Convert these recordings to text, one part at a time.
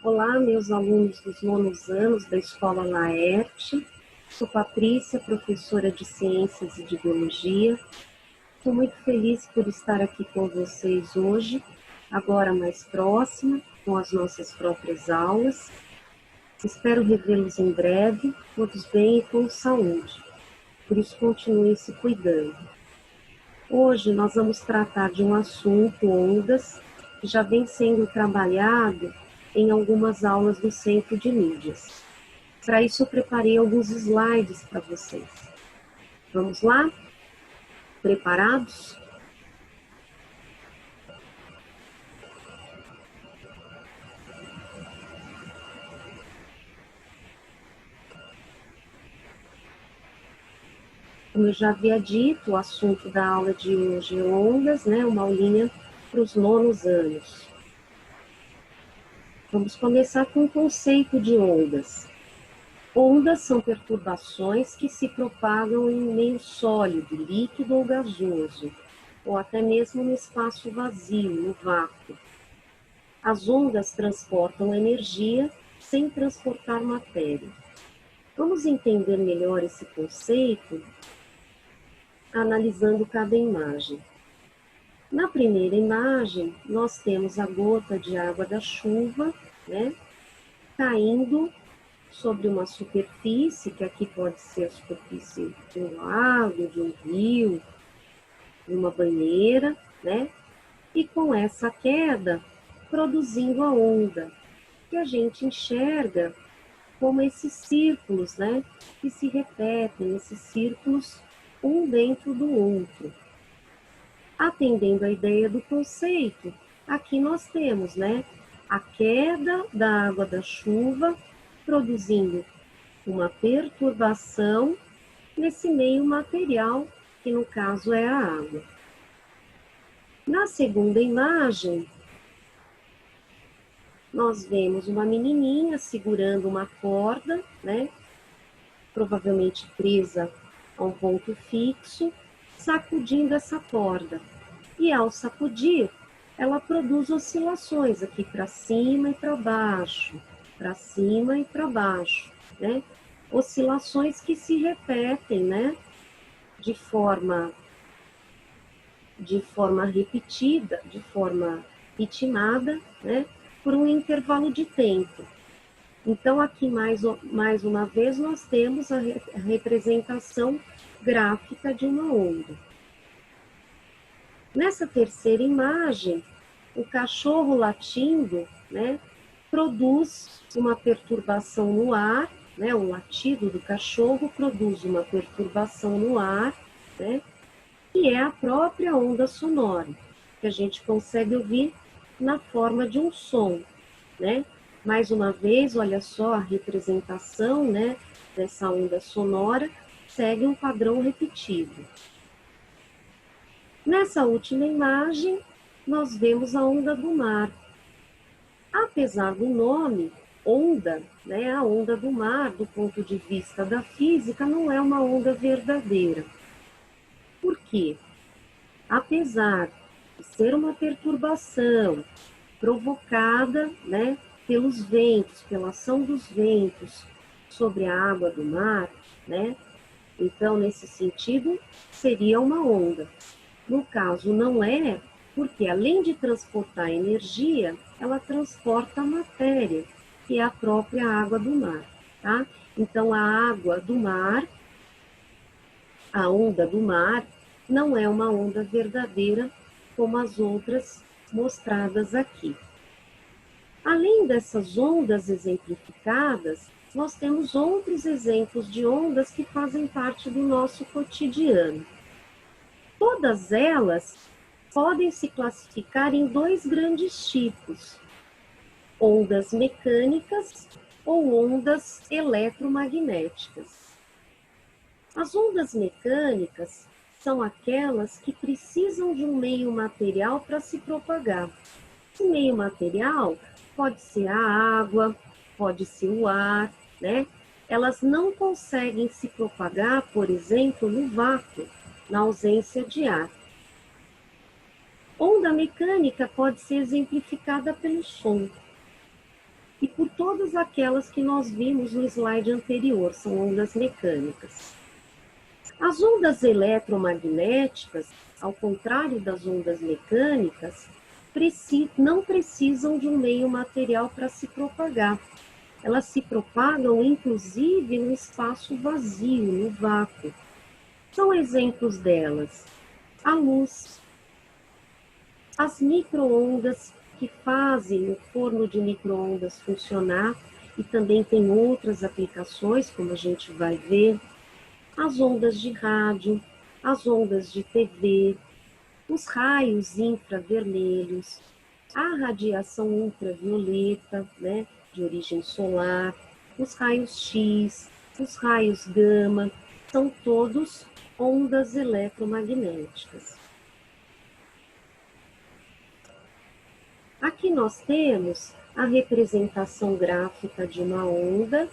Olá, meus alunos dos nonos anos da Escola Laerte. Sou Patrícia, professora de Ciências e de Biologia. Estou muito feliz por estar aqui com vocês hoje, agora mais próxima, com as nossas próprias aulas. Espero revê-los em breve, todos bem e com saúde. Por isso, continuem se cuidando. Hoje nós vamos tratar de um assunto, ondas, que já vem sendo trabalhado em algumas aulas do Centro de Mídias. Para isso eu preparei alguns slides para vocês. Vamos lá? Preparados? Como eu já havia dito, o assunto da aula de hoje é ondas, né? Uma aulinha para os nonos anos. Vamos começar com o conceito de ondas. Ondas são perturbações que se propagam em meio sólido, líquido ou gasoso, ou até mesmo no espaço vazio, no vácuo. As ondas transportam energia sem transportar matéria. Vamos entender melhor esse conceito analisando cada imagem. Na primeira imagem, nós temos a gota de água da chuva, né, caindo sobre uma superfície, que aqui pode ser a superfície de um lago, de um rio, de uma banheira, né, e com essa queda, produzindo a onda, que a gente enxerga como esses círculos, né, que se repetem, esses círculos um dentro do outro. Atendendo à ideia do conceito, aqui nós temos, né, a queda da água da chuva produzindo uma perturbação nesse meio material, que no caso é a água. Na segunda imagem, nós vemos uma menininha segurando uma corda, né, provavelmente presa a um ponto fixo, sacudindo essa corda. E ao sacudir, ela produz oscilações aqui para cima e para baixo, para cima e para baixo, né? Oscilações que se repetem, né? De forma repetida, de forma ritmada, né? Por um intervalo de tempo. Então, aqui mais uma vez, nós temos a representação gráfica de uma onda. Nessa terceira imagem, o cachorro latindo, né, produz uma perturbação no ar, né, o latido do cachorro produz uma perturbação no ar, né, que é a própria onda sonora, que a gente consegue ouvir na forma de um som, né. Mais uma vez, olha só, a representação, né, dessa onda sonora segue um padrão repetido. Nessa última imagem, nós vemos a onda do mar. Apesar do nome, onda, né, a onda do mar, do ponto de vista da física, não é uma onda verdadeira. Por quê? Apesar de ser uma perturbação provocada, né, pelos ventos, pela ação dos ventos sobre a água do mar, né? Então, nesse sentido, seria uma onda. No caso, não é, porque além de transportar energia, ela transporta matéria, que é a própria água do mar, tá? Então, a água do mar, a onda do mar, não é uma onda verdadeira como as outras mostradas aqui. Além dessas ondas exemplificadas, nós temos outros exemplos de ondas que fazem parte do nosso cotidiano. Todas elas podem se classificar em dois grandes tipos: ondas mecânicas ou ondas eletromagnéticas. As ondas mecânicas são aquelas que precisam de um meio material para se propagar. Esse meio material pode ser a água, pode ser o ar, né? Elas não conseguem se propagar, por exemplo, no vácuo, na ausência de ar. Onda mecânica pode ser exemplificada pelo som. e por todas aquelas que nós vimos no slide anterior, são ondas mecânicas. As ondas eletromagnéticas, ao contrário das ondas mecânicas, não precisam de um meio material para se propagar. Elas se propagam, inclusive, no espaço vazio, no vácuo. São exemplos delas: a luz, as micro-ondas que fazem o forno de micro-ondas funcionar, e também tem outras aplicações, como a gente vai ver, as ondas de rádio, as ondas de TV, os raios infravermelhos, a radiação ultravioleta, né, de origem solar, os raios X, os raios gama, são todos ondas eletromagnéticas. Aqui nós temos a representação gráfica de uma onda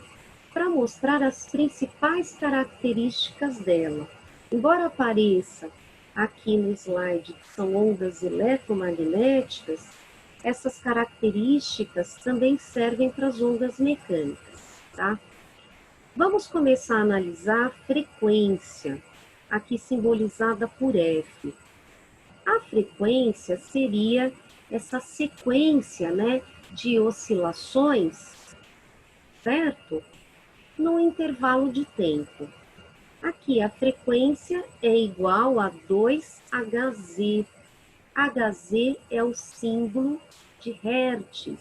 para mostrar as principais características dela. Embora apareça aqui no slide que são ondas eletromagnéticas, essas características também servem para as ondas mecânicas, tá? Vamos começar a analisar a frequência, aqui simbolizada por F. A frequência seria essa sequência, né, de oscilações, certo? No intervalo de tempo. Aqui a frequência é igual a 2Hz. Hz é o símbolo de Hertz,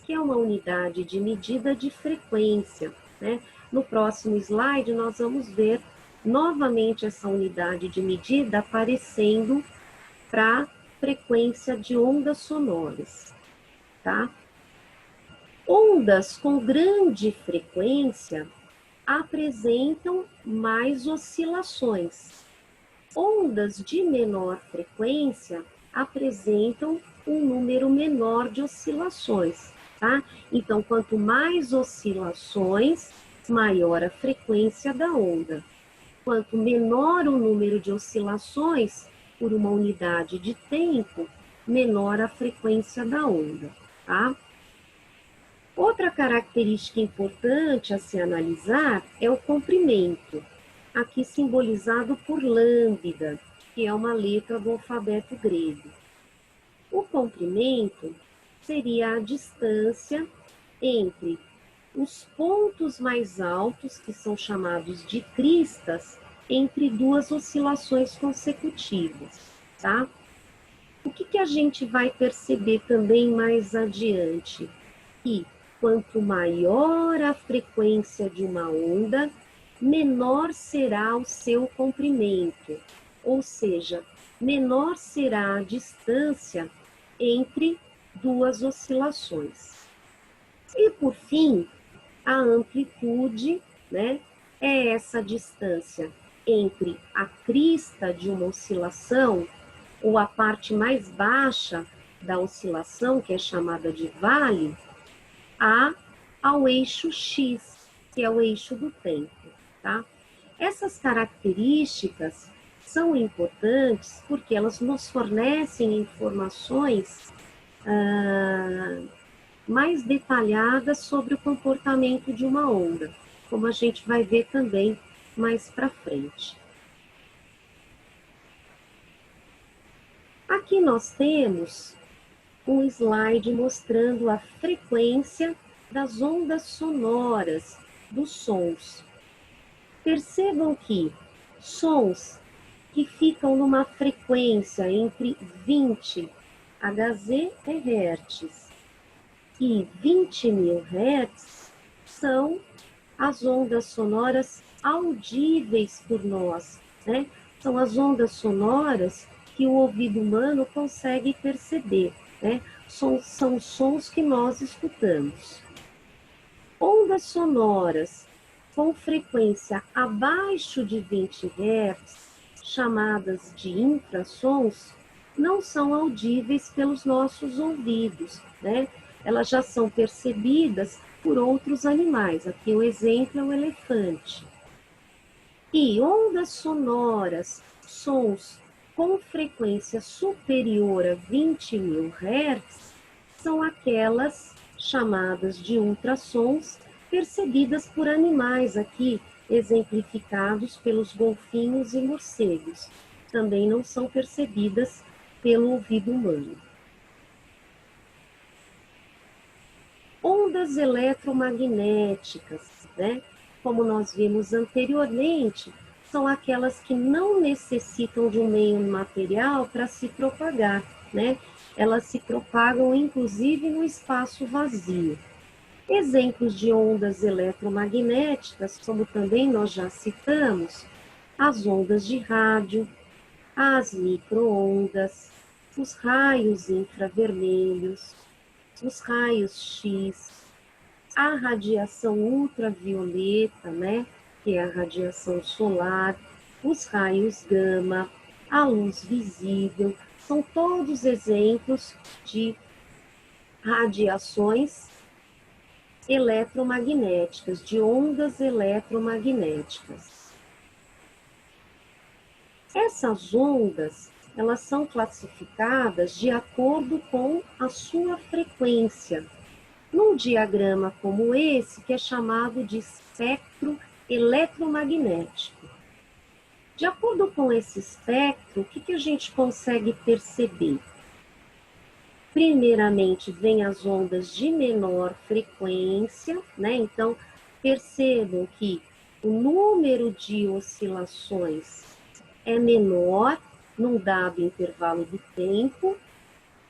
que é uma unidade de medida de frequência, né? No próximo slide nós vamos ver novamente essa unidade de medida aparecendo para frequência de ondas sonoras, tá? Ondas com grande frequência apresentam mais oscilações. Ondas de menor frequência apresentam um número menor de oscilações, tá? Então, quanto mais oscilações, maior a frequência da onda. Quanto menor o número de oscilações por uma unidade de tempo, menor a frequência da onda, tá? Outra característica importante a se analisar é o comprimento, aqui simbolizado por lambda, que é uma letra do alfabeto grego. O comprimento seria a distância entre os pontos mais altos, que são chamados de cristas, entre duas oscilações consecutivas, tá? O que a gente vai perceber também mais adiante? Que quanto maior a frequência de uma onda, menor será o seu comprimento, ou seja, menor será a distância entre duas oscilações. E, por fim, a amplitude, né, é essa distância entre a crista de uma oscilação, ou a parte mais baixa da oscilação, que é chamada de vale, ao eixo X, que é o eixo do tempo, tá? Essas características são importantes porque elas nos fornecem informações mais detalhadas sobre o comportamento de uma onda, como a gente vai ver também mais para frente. Aqui nós temos um slide mostrando a frequência das ondas sonoras, dos sons. Percebam que sons que ficam numa frequência entre 20 Hz é Hertz e 20.000 Hz são as ondas sonoras audíveis por nós, né? São as ondas sonoras que o ouvido humano consegue perceber, né? São sons que nós escutamos. Ondas sonoras com frequência abaixo de 20 Hz, chamadas de infrassons, não são audíveis pelos nossos ouvidos, né? Elas já são percebidas por outros animais. Aqui o exemplo é o elefante. E ondas sonoras, sons com frequência superior a 20.000 Hz, são aquelas chamadas de ultrassons, percebidas por animais aqui, exemplificados pelos golfinhos e morcegos. Também não são percebidas pelo ouvido humano. Ondas eletromagnéticas, né? Como nós vimos anteriormente, são aquelas que não necessitam de um meio material para se propagar, né? Elas se propagam, inclusive, no espaço vazio. Exemplos de ondas eletromagnéticas, como também nós já citamos, as ondas de rádio, as micro-ondas, os raios infravermelhos, os raios X, a radiação ultravioleta, né, que é a radiação solar, os raios gama, a luz visível, são todos exemplos de radiações eletromagnéticas, de ondas eletromagnéticas. Essas ondas, elas são classificadas de acordo com a sua frequência, num diagrama como esse, que é chamado de espectro eletromagnético. De acordo com esse espectro, o que a gente consegue perceber? Primeiramente, vem as ondas de menor frequência, né? Então, percebam que o número de oscilações é menor num dado intervalo de tempo,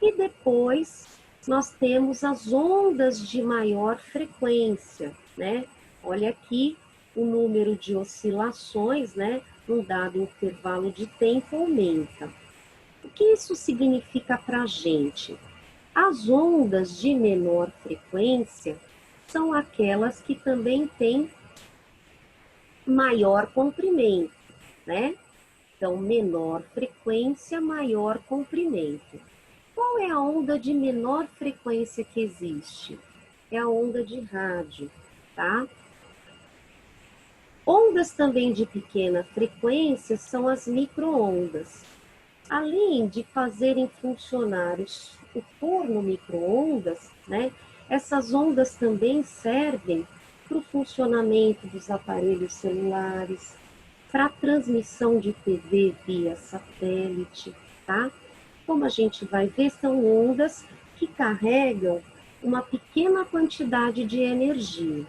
e depois nós temos as ondas de maior frequência, né? Olha aqui, o número de oscilações, né, num dado intervalo de tempo aumenta. O que isso significa para a gente? As ondas de menor frequência são aquelas que também têm maior comprimento, né? Então, menor frequência, maior comprimento. Qual é a onda de menor frequência que existe? É a onda de rádio, tá? Ondas também de pequena frequência são as micro-ondas. Além de fazerem funcionar o forno micro-ondas, né, essas ondas também servem para o funcionamento dos aparelhos celulares, para a transmissão de TV via satélite, tá? Como a gente vai ver, são ondas que carregam uma pequena quantidade de energia.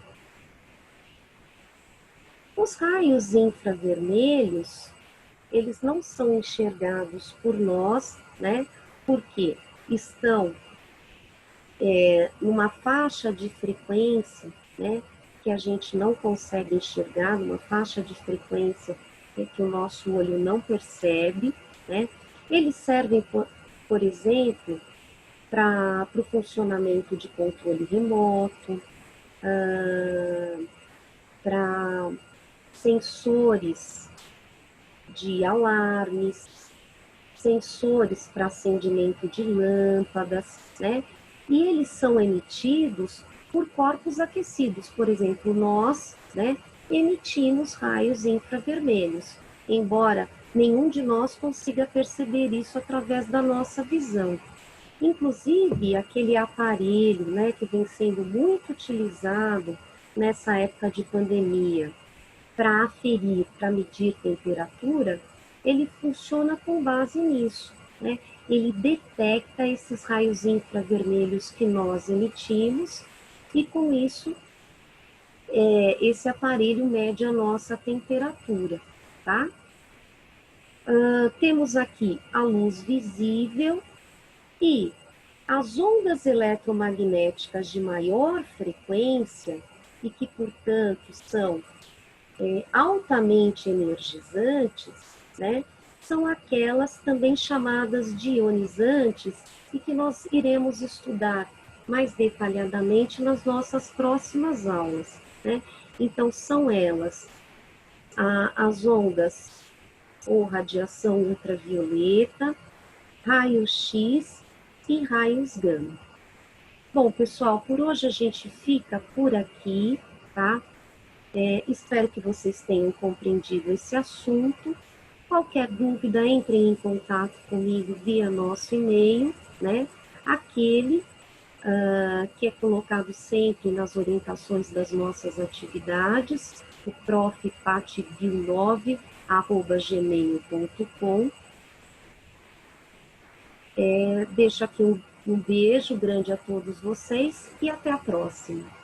Os raios infravermelhos, eles não são enxergados por nós, né? Porque estão numa faixa de frequência, né? Que a gente não consegue enxergar, numa faixa de frequência que o nosso olho não percebe, né? Eles servem, por exemplo, para o funcionamento de controle remoto, para sensores de alarmes, sensores para acendimento de lâmpadas, né? E eles são emitidos por corpos aquecidos. Por exemplo, nós, né, emitimos raios infravermelhos, embora nenhum de nós consiga perceber isso através da nossa visão. Inclusive, aquele aparelho, né, que vem sendo muito utilizado nessa época de pandemia para aferir, para medir temperatura, ele funciona com base nisso, né? Ele detecta esses raios infravermelhos que nós emitimos e, com isso, esse aparelho mede a nossa temperatura, tá? Temos aqui a luz visível e as ondas eletromagnéticas de maior frequência e que, portanto, são altamente energizantes, né, são aquelas também chamadas de ionizantes e que nós iremos estudar mais detalhadamente nas nossas próximas aulas, né? Então, são elas as ondas ou radiação ultravioleta, raio-x e raios gama. Bom, pessoal, por hoje a gente fica por aqui, tá? Espero que vocês tenham compreendido esse assunto. Qualquer dúvida, entrem em contato comigo via nosso e-mail, né? Aquele que é colocado sempre nas orientações das nossas atividades, o profpatbil9@gmail.com. Deixo aqui um beijo grande a todos vocês e até a próxima.